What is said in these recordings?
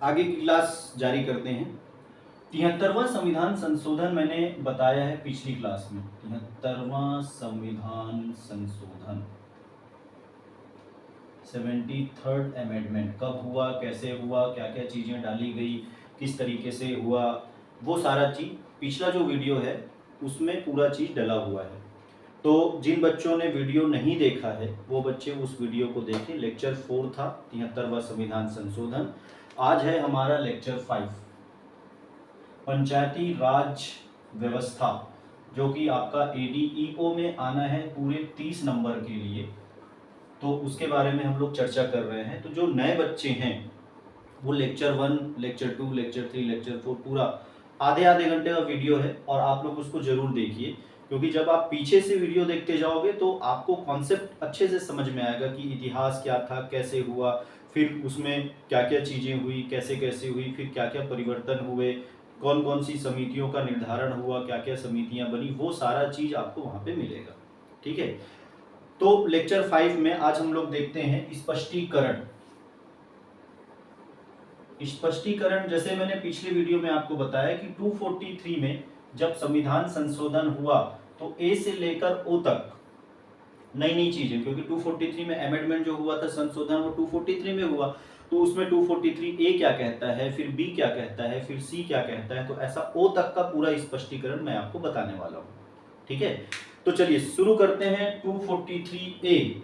आगे की क्लास जारी करते हैं। 73वां संविधान संशोधन मैंने बताया है पिछली क्लास में। 73वां संविधान संशोधन 73rd अमेंडमेंट कब हुआ, कैसे हुआ, क्या क्या चीज़ें डाली गई, किस तरीके से हुआ, वो सारा चीज़ पिछला जो वीडियो है उसमें पूरा चीज़ डला हुआ है। तो जिन बच्चों ने वीडियो नहीं देखा है वो बच्चे उस वीडियो को देखें। लेक्चर 4 था 73वां संविधान संशोधन। आज है हमारा लेक्चर 5 पंचायती राज व्यवस्था, जो कि आपका ADEO में आना है पूरे 30 नंबर के लिए। तो उसके बारे में हम लोग चर्चा कर रहे हैं। तो जो नए बच्चे हैं वो लेक्चर 1, लेक्चर 2, लेक्चर 3, लेक्चर 4 पूरा आधे आधे घंटे का वीडियो है और आप लोग उसको जरूर देखिए, क्योंकि जब आप पीछे से वीडियो देखते जाओगे तो आपको कॉन्सेप्ट अच्छे से समझ में आएगा कि इतिहास क्या था, कैसे हुआ, फिर उसमें क्या क्या चीज़ें हुई, कैसे कैसे हुई, फिर क्या क्या परिवर्तन हुए, कौन कौन सी समितियों का निर्धारण हुआ, क्या क्या समितियां बनी, वो सारा चीज़ आपको वहाँ पे मिलेगा। ठीक है। तो लेक्चर 5 में आज हम लोग देखते हैं स्पष्टीकरण। स्पष्टीकरण जैसे मैंने पिछले वीडियो में आपको बताया कि 243 में जब संविधान संशोधन हुआ तो ए से लेकर ओ तक नई नई चीजें, क्योंकि 243 में अमेंडमेंट जो हुआ था, संशोधन, वो 243 में हुआ। तो उसमें 243 ए क्या कहता है, फिर बी क्या कहता है, फिर सी क्या कहता है, तो ऐसा ओ तक का पूरा स्पष्टीकरण मैं आपको बताने वाला हूँ। ठीक है। तो चलिए शुरू करते हैं। 243 ए,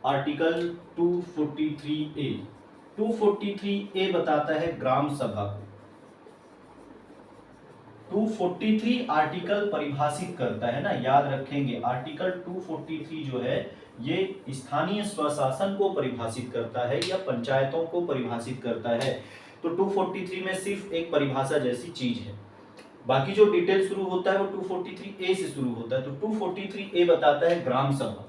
आर्टिकल 243 ए। 243 ए बताता है ग्राम सभा को। 243 आर्टिकल परिभाषित करता है ना, याद रखेंगे आर्टिकल 243 जो है ये स्थानीय स्वशासन को परिभाषित करता है या पंचायतों को परिभाषित करता है। तो 243 में सिर्फ एक परिभाषा जैसी चीज है, बाकी जो डिटेल शुरू होता है वो 243 ए से शुरू होता है। तो 243 ए बताता है ग्राम सभा।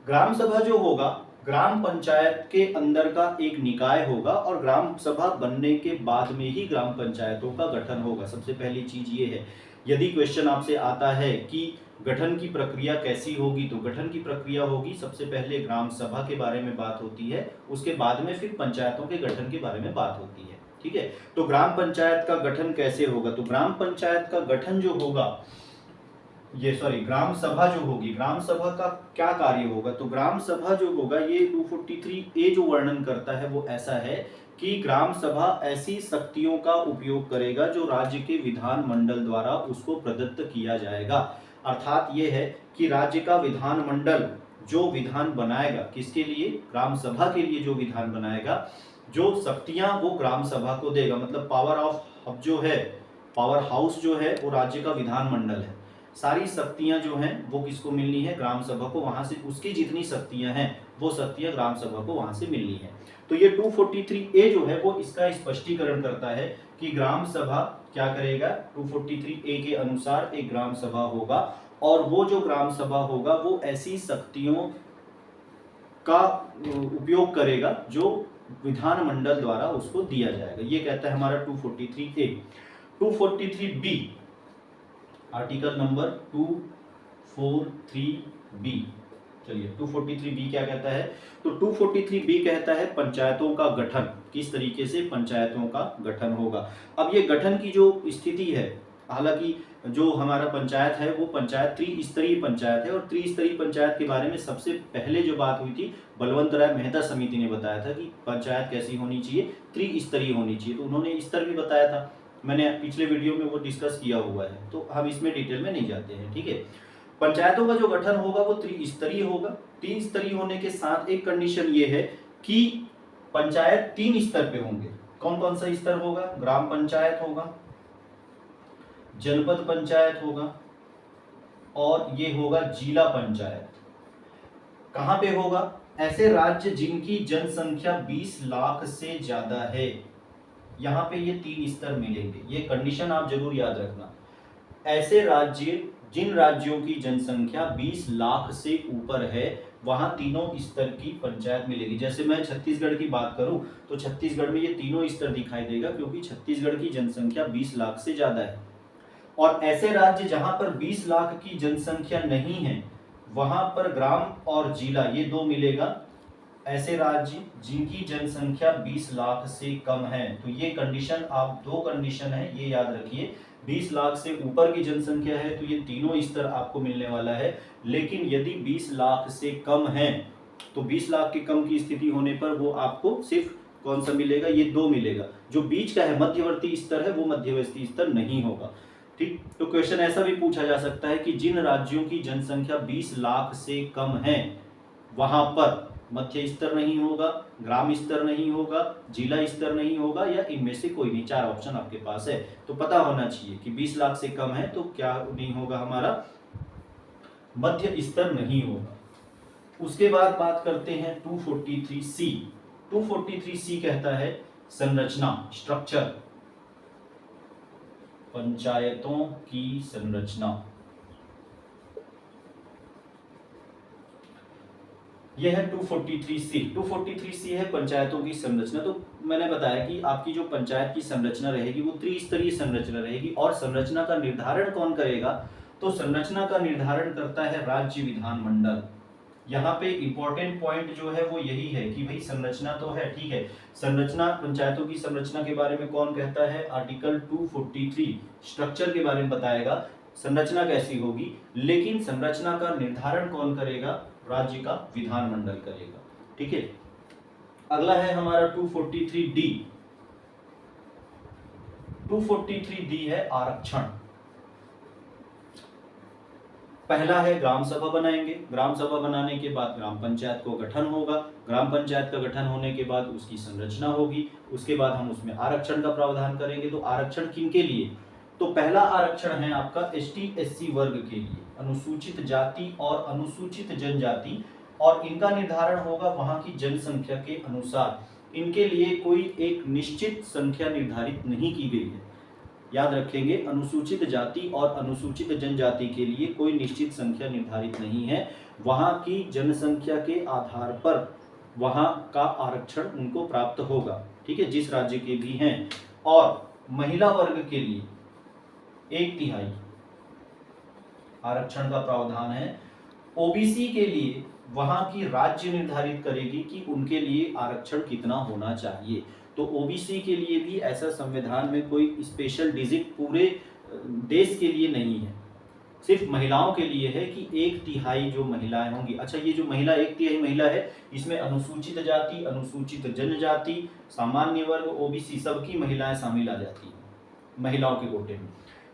ग्राम सभा जो होगा ग्राम पंचायत के अंदर का एक निकाय होगा और ग्राम सभा बनने के बाद में ही ग्राम पंचायतों का गठन होगा। सबसे पहली चीज ये है, यदि क्वेश्चन आपसे आता है कि गठन की प्रक्रिया कैसी होगी, तो गठन की प्रक्रिया होगी सबसे पहले ग्राम सभा के बारे में बात होती है, उसके बाद में फिर पंचायतों के गठन के बारे में बात होती है। ठीक है। तो ग्राम पंचायत का गठन कैसे होगा, तो ग्राम पंचायत का गठन जो होगा, ग्राम सभा जो होगी, ग्राम सभा का क्या कार्य होगा, तो ग्राम सभा जो होगा ये 243 ए जो वर्णन करता है वो ऐसा है कि ग्राम सभा ऐसी शक्तियों का उपयोग करेगा जो राज्य के विधान मंडल द्वारा उसको प्रदत्त किया जाएगा। अर्थात ये है कि राज्य का विधान मंडल जो विधान बनाएगा, किसके लिए, ग्राम सभा के लिए जो विधान बनाएगा, जो शक्तियां वो ग्राम सभा को देगा। मतलब पावर ऑफ हब जो है, पावर हाउस जो है वो राज्य का विधान मंडल है। सारी शक्तियां जो हैं वो किसको मिलनी है, ग्राम सभा को। वहां से उसकी जितनी शक्तियां हैं वो शक्तियां ग्राम सभा को वहां से मिलनी है। तो ये 243 ए जो है वो इसका स्पष्टीकरण करता है कि ग्राम सभा क्या करेगा। 243 ए के अनुसार एक ग्राम सभा होगा और वो जो ग्राम सभा होगा वो ऐसी शक्तियों का उपयोग करेगा जो विधान मंडल द्वारा उसको दिया जाएगा। ये कहता है हमारा 243 ए। 243 बी, आर्टिकल नंबर 243 बी। चलिए 243 बी क्या कहता है, तो 243 बी कहता है पंचायतों का गठन। किस तरीके से पंचायतों का गठन होगा। अब ये गठन की जो स्थिति है, हालांकि जो हमारा पंचायत है वो पंचायत त्रिस्तरीय पंचायत है, और त्रिस्तरीय पंचायत के बारे में सबसे पहले जो बात हुई थी बलवंत राय मेहता समिति ने बताया था कि पंचायत कैसी होनी चाहिए, त्रिस्तरीय होनी चाहिए। तो उन्होंने स्तर भी बताया था, मैंने पिछले वीडियो में वो डिस्कस किया हुआ है, तो हम इसमें डिटेल में नहीं जाते हैं। ठीक है। पंचायतों का जो गठन होगा वो त्रिस्तरीय होगा। 3 स्तरीय होने के साथ एक कंडीशन ये है कि पंचायत 3 स्तर पे होंगे। कौन कौन सा स्तर होगा, ग्राम पंचायत होगा, जनपद पंचायत होगा और ये होगा जिला पंचायत। कहां पे होगा, ऐसे राज्य जिनकी जनसंख्या 20 लाख से ज्यादा है, यहां पे ये 3 स्तर मिलेंगे। ये कंडीशन आप जरूर याद रखना। ऐसे राज्य, जिन राज्यों की जनसंख्या 20 लाख से ऊपर है, वहां तीनों स्तर की पंचायत मिलेगी। जैसे मैं छत्तीसगढ़ की बात करूं तो छत्तीसगढ़ में ये तीनों स्तर दिखाई देगा, क्योंकि छत्तीसगढ़ की जनसंख्या 20 लाख से ज्यादा है। और ऐसे राज्य जहां पर 20 लाख की जनसंख्या नहीं है, वहां पर ग्राम और जिला ये 2 मिलेगा। ऐसे राज्य जिनकी जनसंख्या 20 लाख से कम है। तो ये कंडीशन, आप दो कंडीशन है ये याद रखिए। 20 लाख से ऊपर की जनसंख्या है तो ये तीनों स्तर आपको मिलने वाला है, लेकिन यदि 20 लाख से कम है तो 20 लाख के कम की स्थिति होने पर वो आपको सिर्फ कौन सा मिलेगा, ये दो मिलेगा। जो बीच का है मध्यवर्ती स्तर है वो मध्यवर्ती स्तर नहीं होगा। ठीक, तो क्वेश्चन ऐसा भी पूछा जा सकता है कि जिन राज्यों की जनसंख्या 20 लाख से कम है वहां पर मध्य स्तर नहीं होगा, ग्राम स्तर नहीं होगा, जिला स्तर नहीं होगा, या इनमें से कोई नहीं। चार ऑप्शन आपके पास है, तो पता होना चाहिए कि 20 लाख से कम है तो क्या नहीं होगा, हमारा मध्य स्तर नहीं होगा। उसके बाद बात करते हैं 243C। 243C कहता है संरचना, स्ट्रक्चर, पंचायतों की संरचना। यह है 243C। 243C है पंचायतों की संरचना। तो मैंने बताया कि आपकी जो पंचायत की संरचना रहेगी वो त्रिस्तरीय संरचना रहेगी, और संरचना का निर्धारण कौन करेगा, तो संरचना का निर्धारण करता है राज्य विधानमंडल। यहाँ पे इंपॉर्टेंट पॉइंट जो है वो यही है कि भाई संरचना तो है, ठीक है, संरचना, पंचायतों की संरचना के बारे में कौन कहता है, आर्टिकल 243 स्ट्रक्चर के बारे में बताएगा संरचना कैसी होगी, लेकिन संरचना का निर्धारण कौन करेगा, राज्य का विधानमंडल करेगा। ठीक है, अगला है हमारा 243D। 243D है आरक्षण। पहला है ग्राम सभा बनाएंगे, ग्राम सभा बनाने के बाद ग्राम पंचायत को गठन होगा, ग्राम पंचायत का गठन होने के बाद उसकी संरचना होगी, उसके बाद हम उसमें आरक्षण का प्रावधान करेंगे। तो आरक्षण किनके लिए, तो पहला आरक्षण है आपका ST/SC वर्ग के लिए, अनुसूचित जाति और अनुसूचित जनजाति, और इनका निर्धारण होगा वहां की जनसंख्या के अनुसार। इनके लिए कोई एक निश्चित संख्या निर्धारित नहीं की गई है, याद रखेंगे, अनुसूचित जाति और अनुसूचित जनजाति के लिए कोई निश्चित संख्या निर्धारित नहीं है, वहां की जनसंख्या के आधार पर वहां का आरक्षण उनको प्राप्त होगा। ठीक है, जिस राज्य के भी हैं। और महिला वर्ग के लिए 1/3 आरक्षण का प्रावधान है। ओबीसी के लिए वहां की राज्य निर्धारित करेगी कि उनके लिए आरक्षण कितना होना चाहिए। तो ओबीसी के लिए भी ऐसा संविधान में कोई स्पेशल डिजिट पूरे देश के लिए नहीं है, सिर्फ महिलाओं के लिए है कि 1/3 जो महिलाएं होंगी। अच्छा, ये जो महिला 1/3 महिला है, इसमें अनुसूचित जाति, अनुसूचित जनजाति, सामान्य वर्ग, ओबीसी सबकी महिलाएं शामिल आ जाती हैं महिलाओं के कोटे में।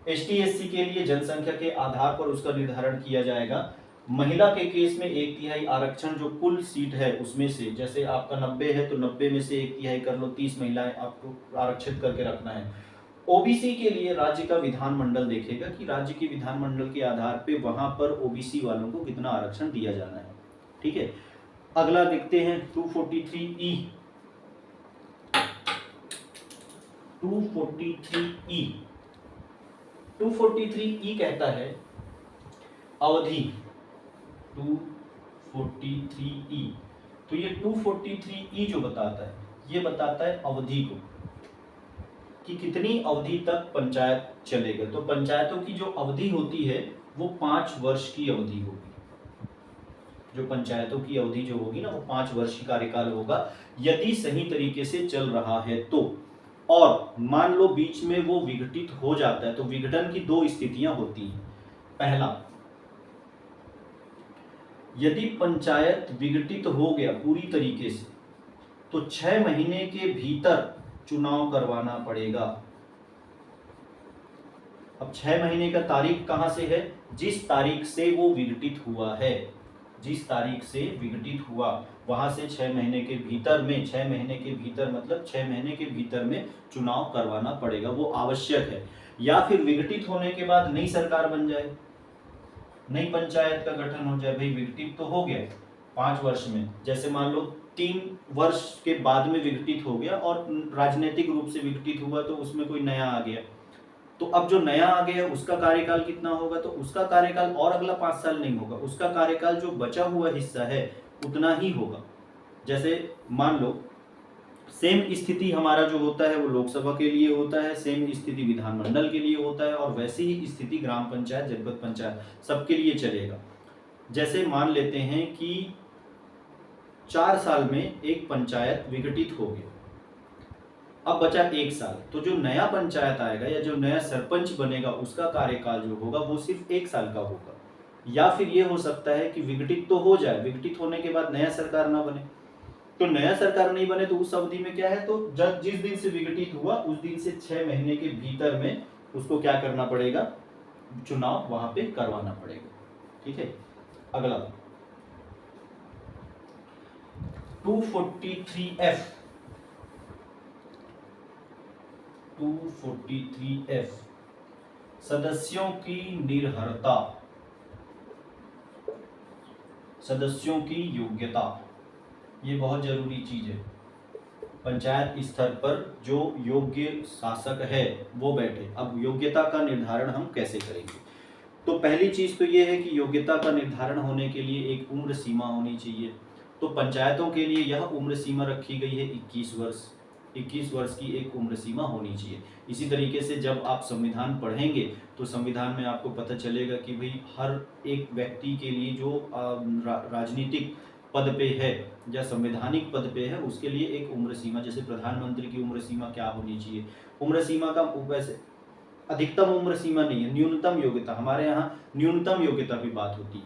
ST/SC के लिए जनसंख्या के आधार पर उसका निर्धारण किया जाएगा। महिला के केस में 1/3 आरक्षण जो कुल सीट है उसमें से, जैसे आपका 90 है तो 90 में से 1/3 कर लो, 30 महिलाएं आपको आरक्षित करके रखना है। ओबीसी के लिए राज्य का विधानमंडल देखेगा कि राज्य के विधानमंडल के आधार पे वहां पर ओबीसी वालों को कितना आरक्षण दिया जाना है। ठीक है, अगला देखते हैं 243E। 243E 243E कहता है अवधि। 243E, तो ये 243E जो बताता है, ये बताता है अवधि को कि कितनी अवधि तक पंचायत चलेगा। तो पंचायतों की जो अवधि होती है वो 5 वर्ष की अवधि होगी। जो पंचायतों की अवधि जो होगी ना वो 5 वर्ष की कार्यकाल होगा, यदि सही तरीके से चल रहा है तो। और मान लो बीच में वो विघटित हो जाता है, तो विघटन की 2 स्थितियां होती हैं। पहला, यदि पंचायत विघटित हो गया पूरी तरीके से तो 6 महीने के भीतर चुनाव करवाना पड़ेगा। अब 6 महीने का तारीख कहां से है, जिस तारीख से वो विघटित हुआ है, जिस तारीख से विघटित हुआ वहां से 6 महीने के भीतर में, 6 महीने के भीतर मतलब 6 महीने के भीतर में चुनाव करवाना पड़ेगा, वो आवश्यक है। या फिर विघटित होने के बाद नई सरकार बन जाए, नई पंचायत का गठन हो जाए। भाई विघटित तो हो गया 5 वर्ष में, जैसे मान लो 3 वर्ष के बाद में विघटित हो गया और राजनीतिक रूप से विघटित हुआ तो उसमें कोई नया आ गया, तो अब जो नया आ गया उसका कार्यकाल कितना होगा, तो उसका कार्यकाल और अगला 5 साल नहीं होगा, उसका कार्यकाल जो बचा हुआ हिस्सा है उतना ही होगा। जैसे मान लो सेम स्थिति हमारा जो होता है वो लोकसभा के लिए होता है, सेम स्थिति विधानमंडल के लिए होता है, और वैसी ही स्थिति ग्राम पंचायत, जनपद पंचायत सबके लिए चलेगा। जैसे मान लेते हैं कि 4 साल में एक पंचायत विघटित हो गई, अब बचा 1 साल, तो जो नया पंचायत आएगा या जो नया सरपंच बनेगा उसका कार्यकाल जो होगा वो सिर्फ 1 साल का होगा। या फिर ये हो सकता है कि विघटित तो हो जाए, विघटित होने के बाद नया सरकार ना बने, तो नया सरकार नहीं बने तो उस अवधि में क्या है, तो जब जिस दिन से विघटित हुआ उस दिन से 6 महीने के भीतर में उसको क्या करना पड़ेगा, चुनाव वहां पे करवाना पड़ेगा। ठीक है, अगला 243F 243F सदस्यों की निर्भरता, सदस्यों की योग्यता, ये बहुत जरूरी चीज है। पंचायत स्तर पर जो योग्य शासक है वो बैठे। अब योग्यता का निर्धारण हम कैसे करेंगे, तो पहली चीज तो ये है कि योग्यता का निर्धारण होने के लिए एक उम्र सीमा होनी चाहिए। तो पंचायतों के लिए यह उम्र सीमा रखी गई है 21 वर्ष, 21 वर्ष की एक उम्र सीमा होनी चाहिए। इसी तरीके से जब आप संविधान पढ़ेंगे तो संविधान में आपको पता चलेगा कि भाई हर एक व्यक्ति के लिए जो राजनीतिक पद पे है या संवैधानिक पद पे है उसके लिए एक उम्र सीमा, जैसे प्रधानमंत्री की उम्र सीमा क्या होनी चाहिए। उम्र सीमा का वैसे अधिकतम उम्र सीमा नहीं है, न्यूनतम योग्यता, हमारे यहाँ न्यूनतम योग्यता की बात होती है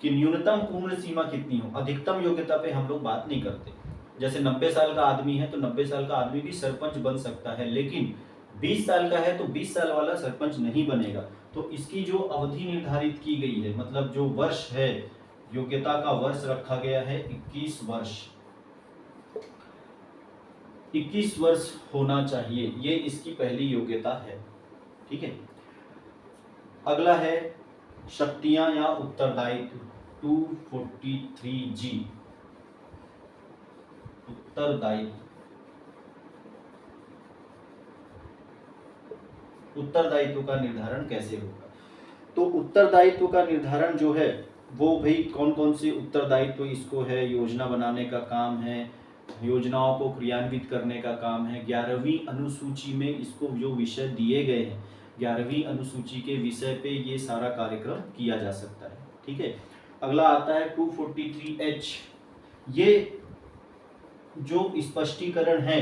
कि न्यूनतम उम्र सीमा कितनी हो, अधिकतम योग्यता पे हम लोग बात नहीं करते। जैसे 90 साल का आदमी है तो 90 साल का आदमी भी सरपंच बन सकता है, लेकिन 20 साल का है तो 20 साल वाला सरपंच नहीं बनेगा। तो इसकी जो अवधि निर्धारित की गई है, मतलब जो वर्ष है, योग्यता का वर्ष रखा गया है 21 वर्ष, 21 वर्ष होना चाहिए, ये इसकी पहली योग्यता है। ठीक है, अगला है शक्तियां या उत्तरदायित्व 243G उत्तरदायित्व। उत्तरदायित्व का निर्धारण कैसे होगा, तो उत्तरदायित्व का निर्धारण जो है वो भाई कौन कौन से उत्तरदायित्व इसको है, योजना बनाने का काम है, योजनाओं को क्रियान्वित करने का काम है। 11वीं अनुसूची में इसको जो विषय दिए गए हैं, 11वीं अनुसूची के विषय पे ये सारा कार्यक्रम किया जा सकता है। ठीक है, अगला आता है 243H। ये जो स्पष्टीकरण है,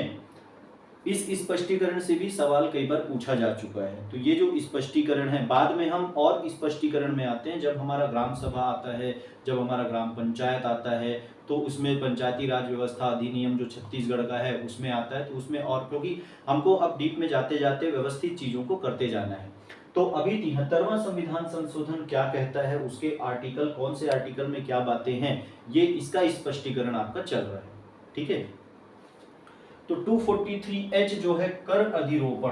इस स्पष्टीकरण से भी सवाल कई बार पूछा जा चुका है। तो ये जो स्पष्टीकरण है, बाद में हम और स्पष्टीकरण में आते हैं, जब हमारा ग्राम सभा आता है, जब हमारा ग्राम पंचायत आता है, तो उसमें पंचायती राज व्यवस्था अधिनियम जो छत्तीसगढ़ का है उसमें आता है, तो उसमें और, क्योंकि हमको अब डीप में जाते जाते व्यवस्थित चीजों को करते जाना है। तो अभी 73वां संविधान संशोधन क्या कहता है, उसके आर्टिकल, कौन से आर्टिकल में क्या बातें हैं, ये इसका स्पष्टीकरण आपका चल रहा है। ठीक है, तो 243H जो है कर अधिरोपण।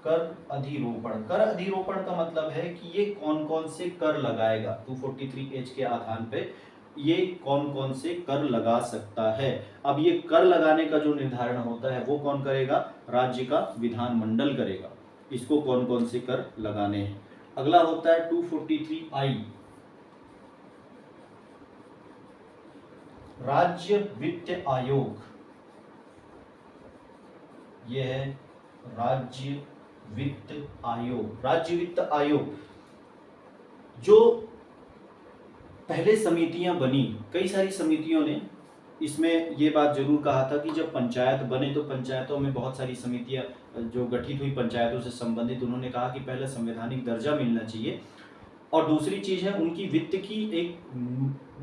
कर अधिरोपण, कर अधिरोपण का मतलब है कि ये कौन कौन से कर लगाएगा। 243H के आधार पे ये कौन कौन से कर लगा सकता है। अब ये कर लगाने का जो निर्धारण होता है वो कौन करेगा, राज्य का विधानमंडल करेगा, इसको कौन कौन से कर लगाने हैं। अगला होता है 243I राज्य वित्त आयोग। यह है राज्य वित्त आयोग। राज्य वित्त आयोग जो पहले समितियां बनी, कई सारी समितियों ने इसमें ये बात जरूर कहा था कि जब पंचायत बने तो पंचायतों में बहुत सारी समितियां जो गठित हुई पंचायतों से संबंधित, उन्होंने कहा कि पहले संवैधानिक दर्जा मिलना चाहिए, और दूसरी चीज है उनकी वित्त की एक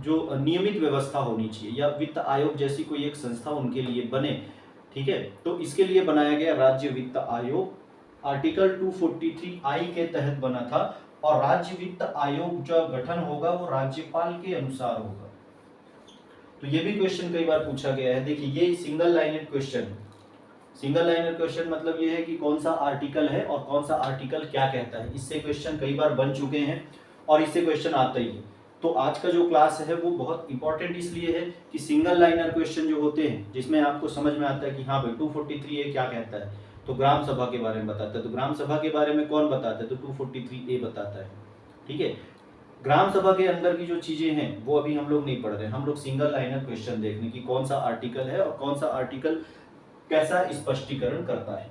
जो नियमित व्यवस्था होनी चाहिए, या वित्त आयोग जैसी कोई एक संस्था उनके लिए बने। ठीक है, तो इसके लिए बनाया गया राज्य वित्त आयोग, आर्टिकल 243I के तहत बना था, और राज्य वित्त आयोग जो गठन होगा वो राज्यपाल के अनुसार होगा। तो ये भी क्वेश्चन कई बार पूछा गया है। देखिए ये सिंगल लाइनेड क्वेश्चन है। सिंगल लाइनर क्वेश्चन मतलब ये है कि कौन सा आर्टिकल है और कौन सा आर्टिकल क्या कहता है। इससे क्वेश्चन कई बार बन चुके हैं और इससे क्वेश्चन आता ही है। तो आज का जो क्लास है वो बहुत इंपॉर्टेंट इसलिए है कि सिंगल लाइनर क्वेश्चन जो होते हैं जिसमें आपको समझ में आता है कि हाँ भाई 243A क्या कहता है, तो ग्राम सभा के बारे में बताता है, तो ग्राम सभा के बारे में कौन बताता है, तो 243A बताता है। ठीक है, ग्राम सभा के अंदर की जो चीजें हैं वो अभी हम लोग नहीं पढ़ रहे हैं, हम लोग सिंगल लाइनर क्वेश्चन देखने की कौन सा आर्टिकल है और कौन सा आर्टिकल कैसा स्पष्टीकरण करता है।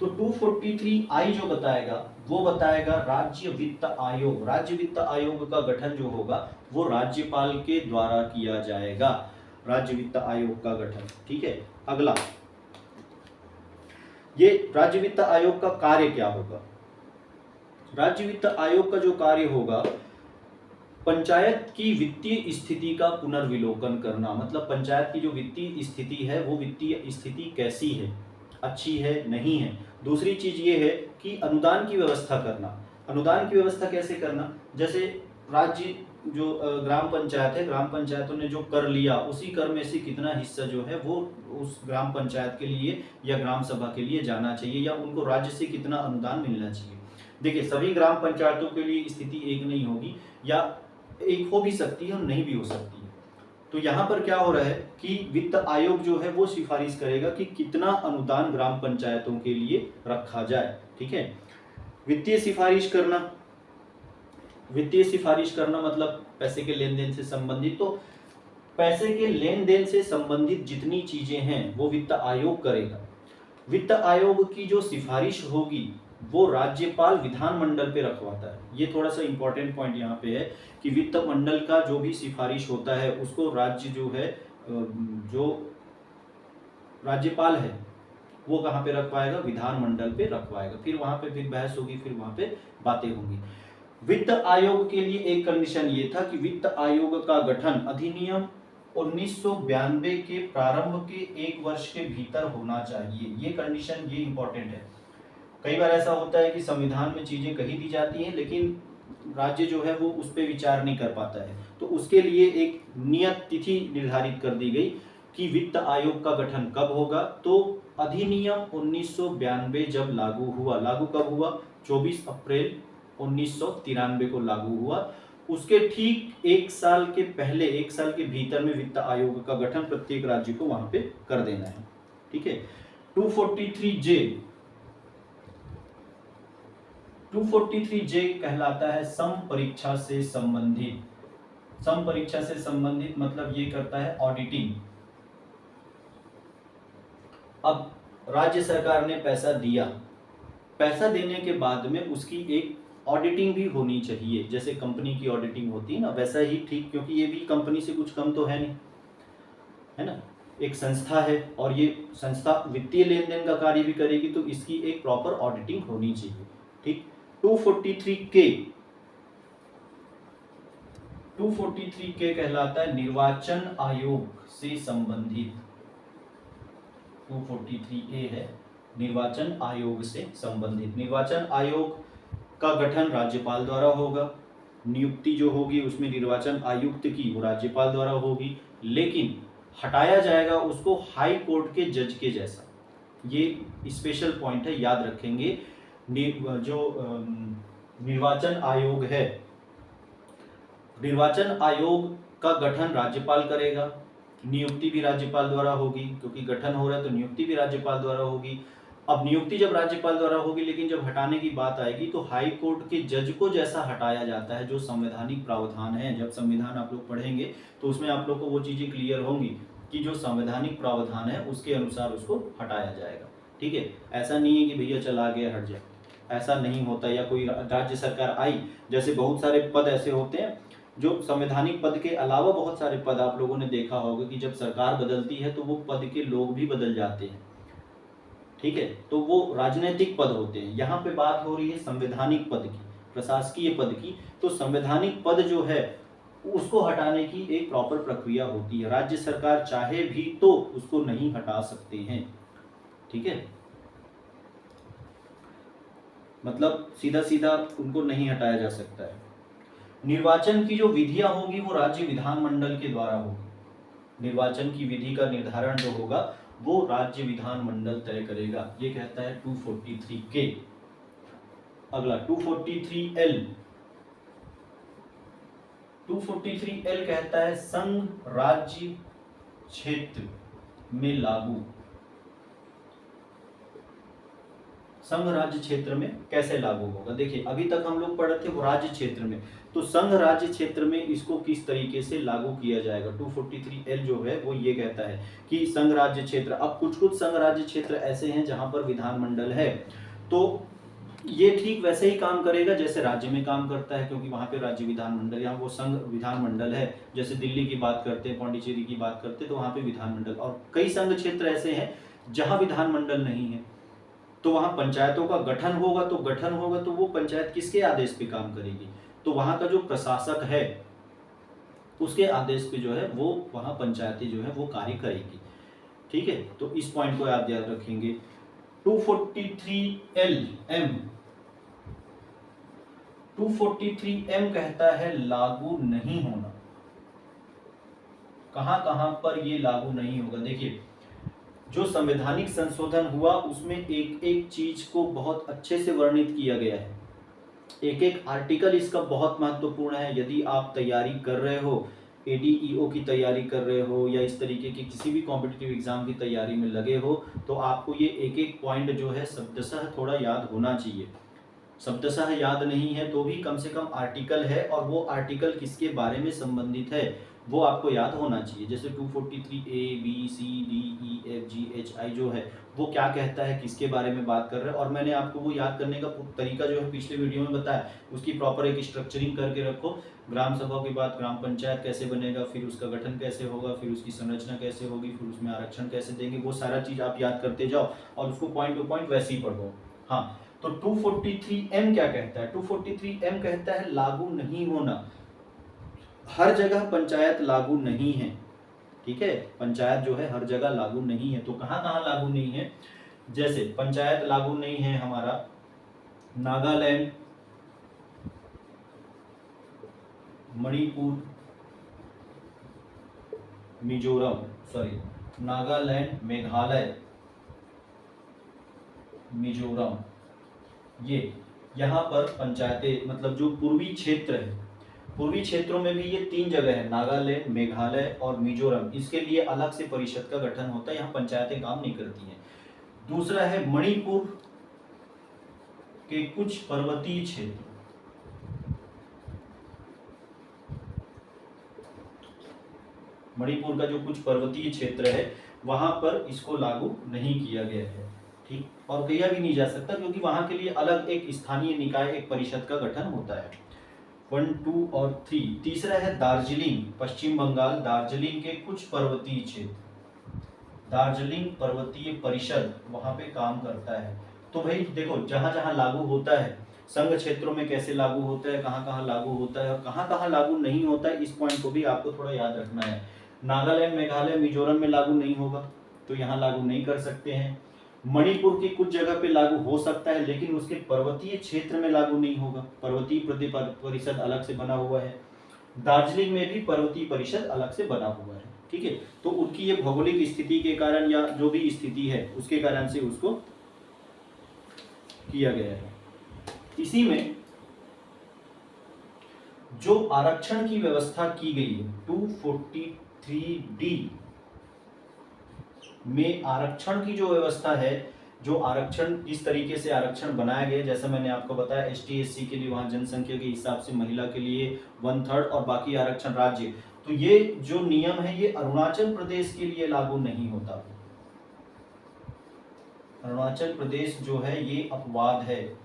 तो 243I जो बताएगा वो बताएगा राज्य वित्त आयोग। राज्य वित्त आयोग का गठन जो होगा वो राज्यपाल के द्वारा किया जाएगा, राज्य वित्त आयोग का गठन। ठीक है, अगला, ये राज्य वित्त आयोग का कार्य क्या होगा? राज्य वित्त आयोग का जो कार्य होगा, पंचायत की वित्तीय स्थिति का पुनर्विलोकन करना। मतलब पंचायत की जो वित्तीय स्थिति है वो वित्तीय स्थिति कैसी है, अच्छी है, नहीं है। दूसरी चीज ये है कि अनुदान की व्यवस्था करना। अनुदान की व्यवस्था कैसे करना? जैसे राज्य जो ग्राम पंचायत है, ग्राम पंचायतों ने जो कर लिया उसी कर में से कितना हिस्सा जो है वो उस ग्राम पंचायत के लिए या ग्राम सभा के लिए जाना चाहिए, या उनको राज्य से कितना अनुदान मिलना चाहिए। देखिए, सभी ग्राम पंचायतों के लिए स्थिति एक नहीं होगी, या एक हो भी सकती है और नहीं भी हो सकती है। तो यहाँ पर क्या हो रहा है कि वित्त आयोग जो है वो सिफारिश करेगा कि कितना अनुदान ग्राम पंचायतों के लिए रखा जाए। ठीक है, वित्तीय सिफारिश करना। वित्तीय सिफारिश करना मतलब पैसे के लेन देन से संबंधित। तो पैसे के लेन देन से संबंधित जितनी चीजें हैं वो वित्त आयोग करेगा। वित्त आयोग की जो सिफारिश होगी वो राज्यपाल विधानमंडल पे रखवाता है। ये थोड़ा सा इंपॉर्टेंट पॉइंट यहाँ पे है कि वित्त मंडल का जो भी सिफारिश होता है उसको राज्य जो है, जो राज्यपाल है वो कहाँ पे रखवाएगा? विधानमंडल पे रखवाएगा। फिर वहां पे फिर बहस होगी, फिर वहां पे बातें होंगी। वित्त आयोग के लिए एक कंडीशन ये था कि वित्त आयोग का गठन अधिनियम 1992 के प्रारंभ के 1 वर्ष के भीतर होना चाहिए। ये कंडीशन, ये इंपॉर्टेंट है। कई बार ऐसा होता है कि संविधान में चीजें कही दी जाती हैं लेकिन राज्य जो है वो उस पर विचार नहीं कर पाता है, तो उसके लिए एक नियत तिथि निर्धारित कर दी गई कि वित्त आयोग का गठन कब होगा। तो अधिनियम 1992 जब लागू हुआ, लागू कब हुआ? 24 अप्रैल 1993 को लागू हुआ। उसके ठीक 1 साल के पहले, 1 साल के भीतर में वित्त आयोग का गठन प्रत्येक राज्य को वहां पे कर देना है। ठीक है, 243J, 243J कहलाता है सम परीक्षा से संबंधित। सम परीक्षा से संबंधित मतलब ये करता है ऑडिटिंग। अब राज्य सरकार ने पैसा दिया, पैसा देने के बाद में उसकी एक ऑडिटिंग भी होनी चाहिए। जैसे कंपनी की ऑडिटिंग होती है ना, वैसा ही ठीक, क्योंकि ये भी कंपनी से कुछ कम तो है नहीं, है ना, एक संस्था है और ये संस्था वित्तीय लेन देन का कार्य भी करेगी, तो इसकी एक प्रॉपर ऑडिटिंग होनी चाहिए। ठीक, 243K, 243K कहलाता है निर्वाचन आयोग से संबंधित। 243A है निर्वाचन आयोग से संबंधित। निर्वाचन आयोग का गठन राज्यपाल द्वारा होगा, नियुक्ति जो होगी उसमें निर्वाचन आयुक्त की वो राज्यपाल द्वारा होगी, लेकिन हटाया जाएगा उसको हाई कोर्ट के जज के जैसा। ये स्पेशल पॉइंट है, याद रखेंगे। जो निर्वाचन आयोग है, निर्वाचन आयोग का गठन राज्यपाल करेगा, नियुक्ति भी राज्यपाल द्वारा होगी, क्योंकि गठन हो रहा है तो नियुक्ति भी राज्यपाल द्वारा होगी। अब नियुक्ति जब राज्यपाल द्वारा होगी, लेकिन जब हटाने की बात आएगी तो हाई कोर्ट के जज को जैसा हटाया जाता है, जो संवैधानिक प्रावधान है। जब संविधान आप लोग पढ़ेंगे तो उसमें आप लोग को वो चीजें क्लियर होंगी कि जो संवैधानिक प्रावधान है उसके अनुसार उसको हटाया जाएगा। ठीक है, ऐसा नहीं है कि भैया चला गया हट जाए, ऐसा नहीं होता। या कोई राज्य सरकार आई, जैसे बहुत सारे पद ऐसे होते हैं जो संवैधानिक पद के अलावा बहुत सारे पद आप लोगों ने देखा होगा कि जब सरकार बदलती है तो वो पद के लोग भी बदल जाते हैं। ठीक है, तो वो राजनीतिक पद होते हैं। यहाँ पे बात हो रही है संवैधानिक पद की, प्रशासकीय पद की। तो संवैधानिक पद जो है उसको हटाने की एक प्रॉपर प्रक्रिया होती है। राज्य सरकार चाहे भी तो उसको नहीं हटा सकते हैं। ठीक है, मतलब सीधा सीधा उनको नहीं हटाया जा सकता है। निर्वाचन की जो विधियां होगी वो राज्य विधानमंडल के द्वारा होगी। निर्वाचन की विधि का निर्धारण जो होगा वो राज्य विधानमंडल तय करेगा। ये कहता है 243K। अगला 243L, 243L कहता है संघ राज्य क्षेत्र में लागू। संघ राज्य क्षेत्र में कैसे लागू होगा। देखिए अभी तक हम लोग पढ़े थे वो राज्य क्षेत्र में, तो संघ राज्य क्षेत्र में इसको किस तरीके से लागू किया जाएगा। 243L जो है वो ये कहता है कि संघ राज्य क्षेत्र, अब कुछ कुछ संघ राज्य क्षेत्र ऐसे हैं जहां पर विधानमंडल है, तो ये ठीक वैसे ही काम करेगा जैसे राज्य में काम करता है, क्योंकि वहां पे राज्य विधानमंडल, यहाँ वो संघ विधानमंडल है। जैसे दिल्ली की बात करते हैं, पौंडीचेरी की बात करते हैं, तो वहां पे विधानमंडल। और कई संघ क्षेत्र ऐसे हैं जहां विधानमंडल नहीं है, तो वहां पंचायतों का गठन होगा, तो वो पंचायत किसके आदेश पे काम करेगी, तो वहां का जो प्रशासक है उसके आदेश पे जो है वो वहां पंचायतें जो है वो कार्य करेगी। ठीक है, तो इस पॉइंट को आप याद रखेंगे। 243M 243M कहता है लागू नहीं होना। कहां कहां पर ये लागू नहीं होगा। देखिए जो संवैधानिक संशोधन हुआ उसमें एक एक चीज को बहुत अच्छे से वर्णित किया गया है, एक एक आर्टिकल इसका बहुत महत्वपूर्ण है। यदि आप तैयारी कर रहे हो, ADEO की तैयारी कर रहे हो या इस तरीके की किसी भी कॉम्पिटिटिव एग्जाम की तैयारी में लगे हो, तो आपको ये एक एक पॉइंट जो है शब्दशः थोड़ा याद होना चाहिए। शब्दशः याद नहीं है तो भी कम से कम आर्टिकल है और वो आर्टिकल किसके बारे में संबंधित है वो आपको याद होना चाहिए। जैसे 243A B C D E F G H I जो है वो क्या कहता है, किसके बारे में बात कर रहे हैं, और मैंने आपको वो याद करने का तरीका जो है पिछले वीडियो में बताया। उसकी प्रॉपर एक स्ट्रक्चरिंग करके रखो। ग्राम सभा के बाद ग्राम पंचायत कैसे बनेगा, फिर उसका गठन कैसे होगा, फिर उसकी संरचना कैसे होगी, फिर उसमें आरक्षण कैसे देंगे, वो सारा चीज आप याद करते जाओ और उसको पॉइंट टू पॉइंट वैसे ही पढ़ो। हाँ, तो 243M क्या कहता है। 243M कहता है लागू नहीं होना। हर जगह पंचायत लागू नहीं है। ठीक है, पंचायत जो है हर जगह लागू नहीं है। तो कहां कहां लागू नहीं है, जैसे पंचायत लागू नहीं है हमारा नागालैंड, मणिपुर, मिजोरम, नागालैंड, मेघालय, मिजोरम, ये यहाँ पर पंचायतें, मतलब जो पूर्वी क्षेत्र है, पूर्वी क्षेत्रों में भी ये 3 जगह है, नागालैंड, मेघालय और मिजोरम, इसके लिए अलग से परिषद का गठन होता है, यहाँ पंचायतें काम नहीं करती हैं। दूसरा है मणिपुर के कुछ पर्वतीय क्षेत्र, मणिपुर का जो कुछ पर्वतीय क्षेत्र है वहां पर इसको लागू नहीं किया गया है। ठीक, और किया भी नहीं जा सकता क्योंकि वहां के लिए अलग एक स्थानीय निकाय, एक परिषद का गठन होता है। 1, 2 और 3। तीसरा है दार्जिलिंग, पश्चिम बंगाल, दार्जिलिंग के कुछ पर्वतीय क्षेत्र, दार्जिलिंग पर्वतीय परिषद वहां पे काम करता है। तो भाई देखो जहां जहां लागू होता है, संघ क्षेत्रों में कैसे लागू होता है, कहां कहां लागू होता है और कहां कहां लागू नहीं होता है, इस पॉइंट को भी आपको थोड़ा याद रखना है। नागालैंड, मेघालय, मिजोरम में लागू नहीं होगा तो यहाँ लागू नहीं कर सकते हैं। मणिपुर की कुछ जगह पे लागू हो सकता है लेकिन उसके पर्वतीय क्षेत्र में लागू नहीं होगा, पर्वतीय परिषद अलग से बना हुआ है। दार्जिलिंग में भी पर्वतीय परिषद अलग से बना हुआ है। ठीक है, तो उनकी ये भौगोलिक स्थिति के कारण या जो भी स्थिति है उसके कारण से उसको किया गया है। इसी में जो आरक्षण की व्यवस्था की गई है 243D में, आरक्षण की जो व्यवस्था है, जो आरक्षण इस तरीके से आरक्षण बनाया गया, जैसा मैंने आपको बताया ST SC के लिए वहां जनसंख्या के हिसाब से, महिला के लिए 1/3 और बाकी आरक्षण राज्य। तो ये जो नियम है ये अरुणाचल प्रदेश के लिए लागू नहीं होता। अरुणाचल प्रदेश जो है ये अपवाद है,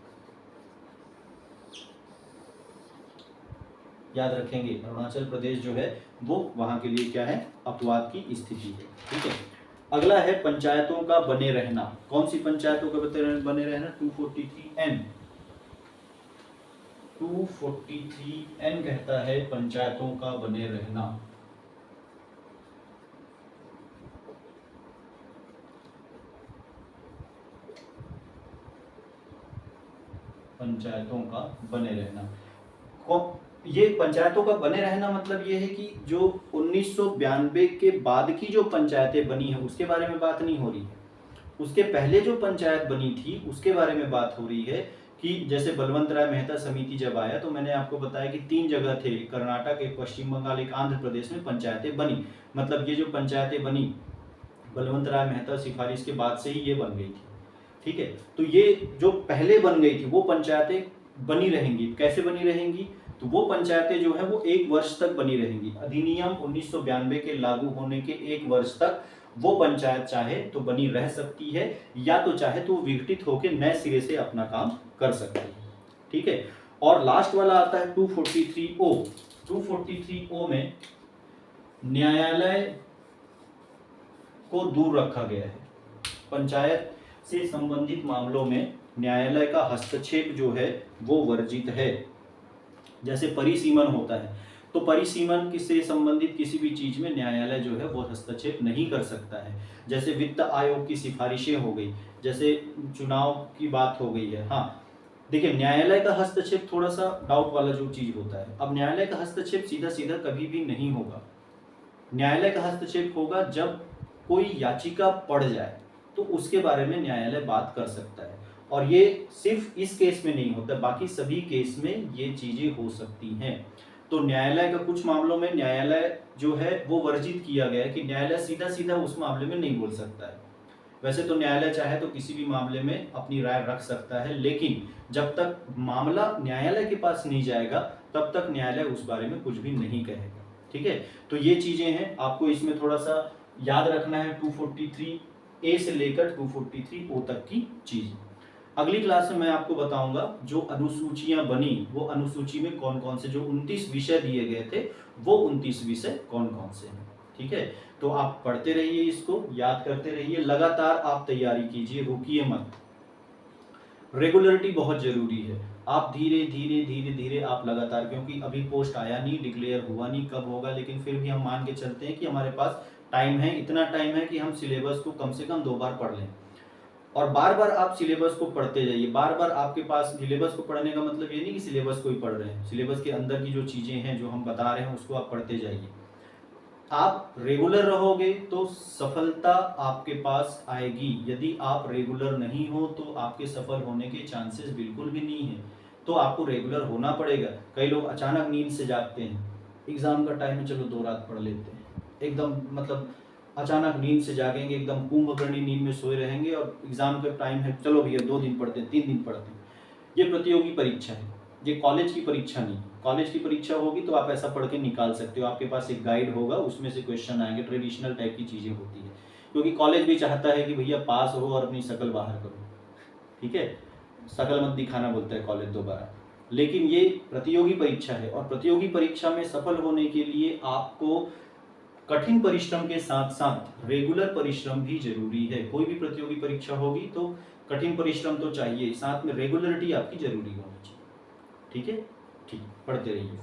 याद रखेंगे। अरुणाचल प्रदेश जो है वो वहां के लिए क्या है, अपवाद की स्थिति है। ठीक है, अगला है पंचायतों का बने रहना। कौन सी पंचायतों का बने रहना, 243N। 243N कहता है पंचायतों का बने रहना। पंचायतों का बने रहना, ये पंचायतों का बने रहना मतलब ये है कि जो 1992 के बाद की जो पंचायतें बनी है उसके बारे में बात नहीं हो रही है, उसके पहले जो पंचायत बनी थी उसके बारे में बात हो रही है। कि जैसे बलवंत राय मेहता समिति जब आया तो मैंने आपको बताया कि 3 जगह थे, कर्नाटक, एक पश्चिम बंगाल, एक आंध्र प्रदेश में पंचायतें बनी। मतलब ये जो पंचायतें बनी बलवंत राय मेहता सिफारिश के बाद से ही ये बन गई थी। ठीक है। तो ये जो पहले बन गई थी वो पंचायतें बनी रहेंगी। कैसे बनी रहेंगी? तो वो पंचायतें जो है वो 1 वर्ष तक बनी रहेंगी। अधिनियम 1992 के लागू होने के 1 वर्ष तक वो पंचायत चाहे तो बनी रह सकती है, या तो चाहे तो विघटित होकर नए सिरे से अपना काम कर सकती है। ठीक है। और लास्ट वाला आता है 243O। 243O में न्यायालय को दूर रखा गया है। पंचायत से संबंधित मामलों में न्यायालय का हस्तक्षेप जो है वो वर्जित है। जैसे परिसीमन होता है, तो परिसीमन से संबंधित किसी भी चीज में न्यायालय जो है वो हस्तक्षेप नहीं कर सकता है। जैसे वित्त आयोग की सिफारिशें हो गई, जैसे चुनाव की बात हो गई है। हाँ, देखिए न्यायालय का हस्तक्षेप थोड़ा सा डाउट वाला जो चीज होता है। अब न्यायालय का हस्तक्षेप सीधा सीधा कभी भी नहीं होगा। न्यायालय का हस्तक्षेप होगा जब कोई याचिका पड़ जाए, तो उसके बारे में न्यायालय बात कर सकता है। और ये सिर्फ इस केस में नहीं होता, बाकी सभी केस में ये चीजें हो सकती हैं। तो न्यायालय का कुछ मामलों में न्यायालय जो है वो वर्जित किया गया है कि न्यायालय सीधा सीधा उस मामले में नहीं बोल सकता है। वैसे तो न्यायालय चाहे तो किसी भी मामले में अपनी राय रख सकता है, लेकिन जब तक मामला न्यायालय के पास नहीं जाएगा तब तक न्यायालय उस बारे में कुछ भी नहीं कहेगा। ठीक है। तो ये चीजें हैं, आपको इसमें थोड़ा सा याद रखना है 243A से लेकर 243O तक की चीज। अगली क्लास में मैं आपको बताऊंगा जो अनुसूचियां बनी वो अनुसूची में कौन कौन से जो 29 विषय दिए गए थे वो 29 विषय कौन कौन से हैं। ठीक है। तो आप पढ़ते रहिए, इसको याद करते रहिए, लगातार आप तैयारी कीजिए, रुकिए मत। रेगुलरिटी बहुत जरूरी है। आप धीरे धीरे धीरे धीरे आप लगातार, क्योंकि अभी पोस्ट आया नहीं, डिक्लेयर हुआ नहीं, कब होगा, लेकिन फिर भी हम मान के चलते हैं कि हमारे पास टाइम है, इतना टाइम है कि हम सिलेबस को कम से कम 2 बार पढ़ लें। और बार बार आप सिलेबस को पढ़ते जाइए। बार बार आपके पास सिलेबस को पढ़ने का मतलब ये नहीं कि सिलेबस को ही पढ़ रहे हैं, सिलेबस के अंदर की जो चीजें हैं जो हम बता रहे हैं उसको आप पढ़ते जाइए। आप रेगुलर रहोगे तो सफलता आपके पास आएगी। यदि आप रेगुलर नहीं हो तो आपके सफल होने के चांसेस बिल्कुल भी नहीं है। तो आपको रेगुलर होना पड़ेगा। कई लोग अचानक नींद से जागते हैं, एग्जाम का टाइम है चलो 2 रात पढ़ लेते हैं, एकदम मतलब अचानक नींद से जागेंगे, एकदम कुंभकर्णी नींद में सोए रहेंगे, और एग्जाम का टाइम है चलो भैया 2 दिन पढ़ते हैं, 3 दिन पढ़ते हैं। ये प्रतियोगी परीक्षा है, ये कॉलेज की परीक्षा नहीं। कॉलेज की परीक्षा होगी तो आप ऐसा पढ़ के निकाल सकते हो, आपके पास एक गाइड होगा, उसमें से क्वेश्चन आएंगे, ट्रेडिशनल टाइप की चीजें होती है। क्योंकि कॉलेज भी चाहता है कि भैया पास हो और अपनी शकल बाहर करो। ठीक है, शकल मत दिखाना बोलता है कॉलेज दोबारा। लेकिन ये प्रतियोगी परीक्षा है, और प्रतियोगी परीक्षा में सफल होने के लिए आपको कठिन परिश्रम के साथ साथ रेगुलर परिश्रम भी जरूरी है। कोई भी प्रतियोगी परीक्षा होगी तो कठिन परिश्रम तो चाहिए, साथ में रेगुलरिटी आपकी जरूरी होनी चाहिए। ठीक है, ठीक, पढ़ते रहिए।